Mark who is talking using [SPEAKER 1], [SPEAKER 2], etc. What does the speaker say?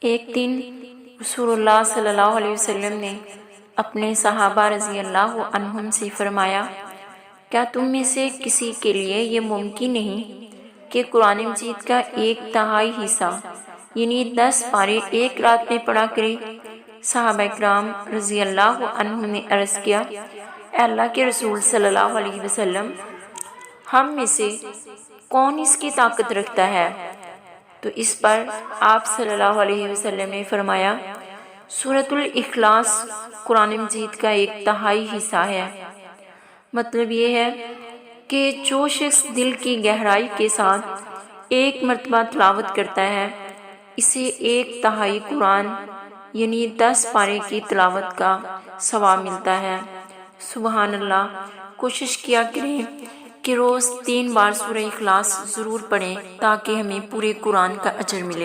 [SPEAKER 1] ایک دن رسول اللہ صلی اللہ علیہ وسلم نے اپنے صحابہ رضی اللہ عنہم سے فرمایا، کیا تم میں سے کسی کے لیے یہ ممکن نہیں کہ قرآن مجید کا 1/3 حصہ یعنی 10 پارے ایک رات میں پڑھا کرے؟ صحابہ اکرام رضی اللہ عنہم نے عرض کیا، اے اللہ کے رسول صلی اللہ علیہ وسلم، ہم میں سے کون اس کی طاقت رکھتا ہے؟ تو اس پر آپ صلی اللہ علیہ وسلم نے فرمایا، سورۃ الاخلاص قرآن مجید کا 1/3 حصہ ہے۔ مطلب یہ ہے کہ جو شخص دل کی گہرائی کے ساتھ ایک مرتبہ تلاوت کرتا ہے، اسے 1/3 قرآن یعنی 10 پارے کی تلاوت کا ثواب ملتا ہے۔ سبحان اللہ۔ کوشش کیا کریں کہ روز 3 بار سورہ اخلاص ضرور پڑھیں تاکہ ہمیں پورے قرآن کا اجر ملے۔